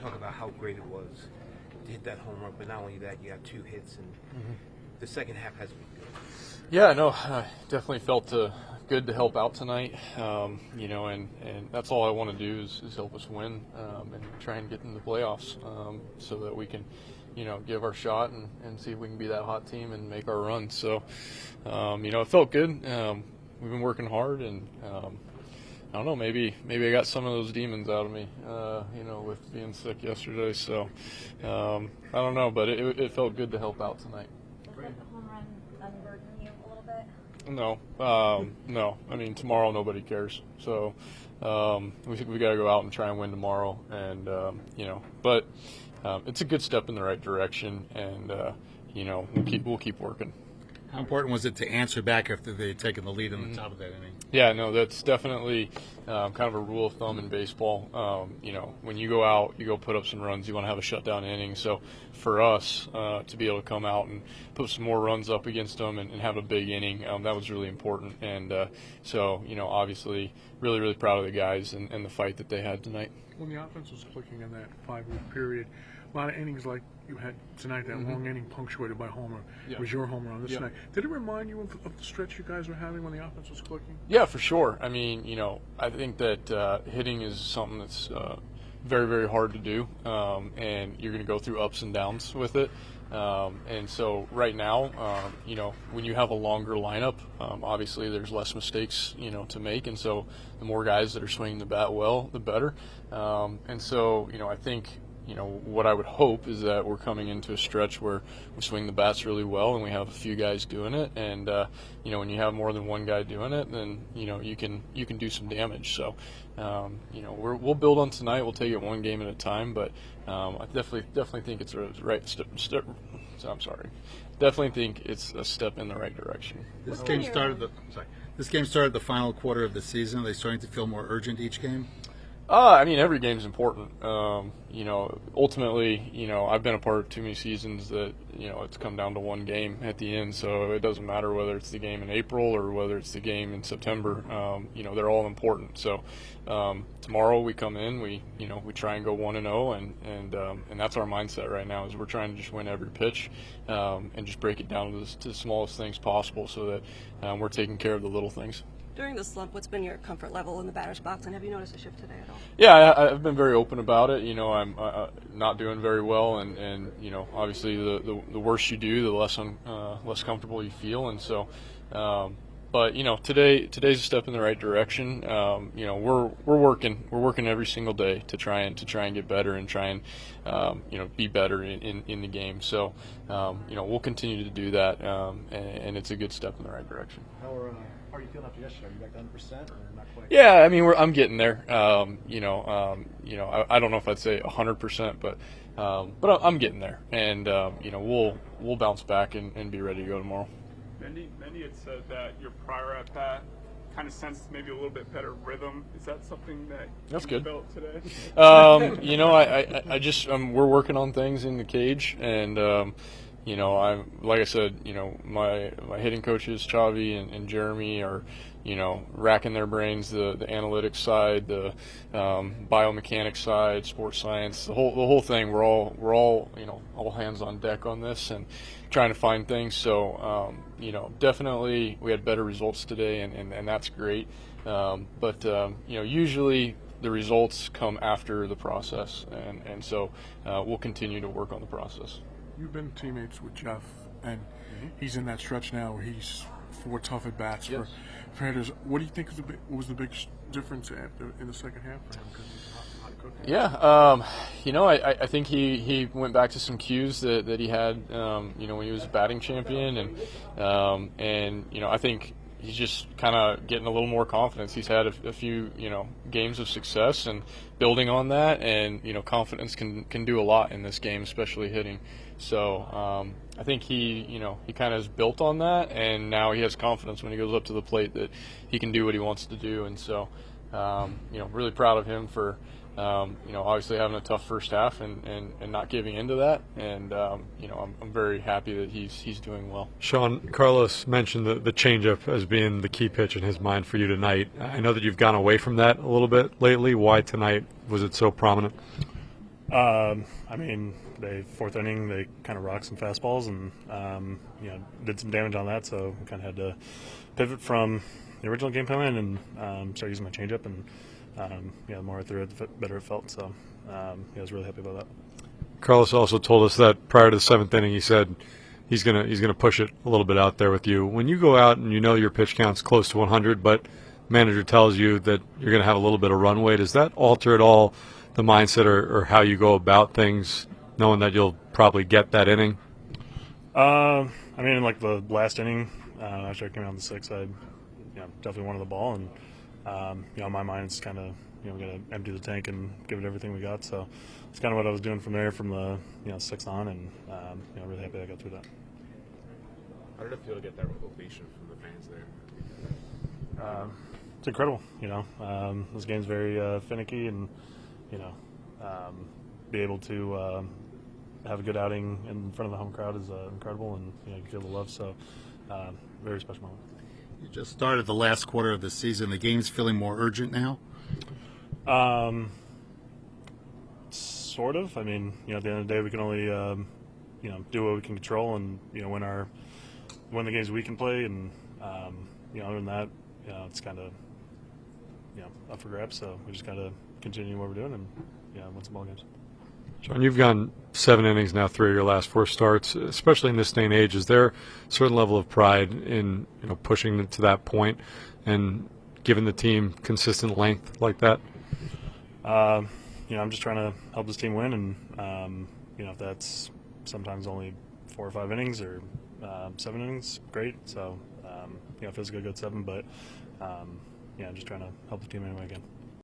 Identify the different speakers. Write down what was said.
Speaker 1: talk about how great it was to hit that home run, but not only that, you got 2 hits, and the second half has been good.
Speaker 2: Yeah, no, definitely felt good to help out tonight. And that's all I want to do is help us win and try and get into the playoffs so that we can, give our shot and see if we can be that hot team and make our run. So, it felt good. We've been working hard, and I don't know, maybe I got some of those demons out of me, with being sick yesterday. So, I don't know, but it felt good to help out tonight.
Speaker 3: Does the home run unburden you a little bit?
Speaker 2: No. I mean, tomorrow nobody cares. So we got to go out and try and win tomorrow. And, but it's a good step in the right direction. And, we'll keep working.
Speaker 4: How important was it to answer back after they had taken the lead in the top of that inning?
Speaker 2: Yeah, no, that's definitely kind of a rule of thumb in baseball. When you go out, you go put up some runs, you want to have a shutdown inning. So for us to be able to come out and put some more runs up against them and have a big inning, that was really important. And obviously really, really proud of the guys and the fight that they had tonight.
Speaker 5: When the offense was clicking in that 5-week period, a lot of innings like you had tonight, that long inning punctuated by homer, was your homer on this night. Did it remind you of the stretch you guys were having when the offense was clicking?
Speaker 2: Yeah, for sure. I mean, I think that hitting is something that's very, very hard to do, and you're going to go through ups and downs with it. And so right now, when you have a longer lineup, obviously there's less mistakes, to make. And so the more guys that are swinging the bat well, the better. And so, I think, what I would hope is that we're coming into a stretch where we swing the bats really well and we have a few guys doing it. And, when you have more than one guy doing it, then, you can do some damage. So, we'll build on tonight. We'll take it one game at a time, but I definitely think it's a right step. I'm sorry. Definitely think it's a step in the right direction.
Speaker 4: This game started the final quarter of the season. Are they starting to feel more urgent each game?
Speaker 2: Every game's important. Ultimately, I've been a part of too many seasons that, it's come down to one game at the end. So it doesn't matter whether it's the game in April or whether it's the game in September. They're all important. So tomorrow we come in, we try and go 1-0, and that's our mindset right now. Is we're trying to just win every pitch and just break it down to the smallest things possible, so that we're taking care of the little things.
Speaker 6: During the slump, what's been your comfort level in the batter's box, and have you noticed a shift today at all?
Speaker 2: Yeah, I've been very open about it. I'm not doing very well, and obviously the worse you do, the less comfortable you feel, and so. But today's a step in the right direction. We're working every single day to try and get better and try and be better in the game. So we'll continue to do that, and it's a good step in the right direction.
Speaker 7: How are you feeling after yesterday? Are you back to 100% or not quite?
Speaker 2: Yeah, I mean I'm getting there. I don't know if I'd say 100%, but I'm getting there, and we'll bounce back and be ready to go tomorrow.
Speaker 8: Mendy had said that your prior at bat kind of sensed maybe a little bit better rhythm. Is that something that you felt today?
Speaker 2: I just we're working on things in the cage, and I'm like I said, my hitting coaches Chavi and Jeremy are racking their brains, the analytics side, the biomechanics side, sports science, the whole thing. We're all all hands on deck on this and trying to find things. So definitely we had better results today, and that's great. But usually the results come after the process, and so we'll continue to work on the process.
Speaker 5: You've been teammates with Jeff, and he's in that stretch now where he's 4 tough at bats for hitters. What do you think was the big difference in the second half for him? Because he's hot cooking.
Speaker 2: Yeah, I think he went back to some cues that he had, when he was a batting champion, and I think he's just kind of getting a little more confidence. He's had a few, games of success and building on that, and, confidence can do a lot in this game, especially hitting. So I think he kind of has built on that, and now he has confidence when he goes up to the plate that he can do what he wants to do. And so, really proud of him for, obviously having a tough first half and not giving into that. And, I'm very happy that he's doing well.
Speaker 9: Sean, Carlos mentioned the changeup as being the key pitch in his mind for you tonight. I know that you've gone away from that a little bit lately. Why tonight was it so prominent?
Speaker 10: I mean, fourth inning, they kind of rocked some fastballs and, did some damage on that. So we kind of had to pivot from the original game plan and start using my changeup. And, the more I threw it, the better it felt. So, I was really happy about that.
Speaker 9: Carlos also told us that prior to the seventh inning, he said he's gonna push it a little bit out there with you. When you go out and you know your pitch count's close to 100, but manager tells you that you're going to have a little bit of runway, does that alter at all the mindset or how you go about things, knowing that you'll probably get that inning?
Speaker 10: I mean, like the last inning, after I came out in the sixth, I definitely wanted the ball, and in my mind, it's kind of we got to empty the tank and give it everything we got. So it's kind of what I was doing from there, from the sixth on, and really happy I got through that.
Speaker 11: How did it feel to get that ovation from the fans there?
Speaker 10: It's incredible. This game's very finicky, and be able to have a good outing in front of the home crowd is incredible, and you can feel the love. So very special moment.
Speaker 4: You just started the last quarter of the season. The game's feeling more urgent now?
Speaker 10: Sort of. I mean, at the end of the day, we can only do what we can control, and win the games we can play, and other than that, it's kind of up for grabs. So we just got to continue what we're doing and win some ball games.
Speaker 9: Sean, you've gone 7 innings now, 3 of your last 4 starts. Especially in this day and age, is there a certain level of pride in pushing it to that point and giving the team consistent length like that?
Speaker 10: I'm just trying to help this team win, and if that's sometimes only 4 or 5 innings or 7 innings, great. So it feels good to go 7, but I'm just trying to help the team any way I can.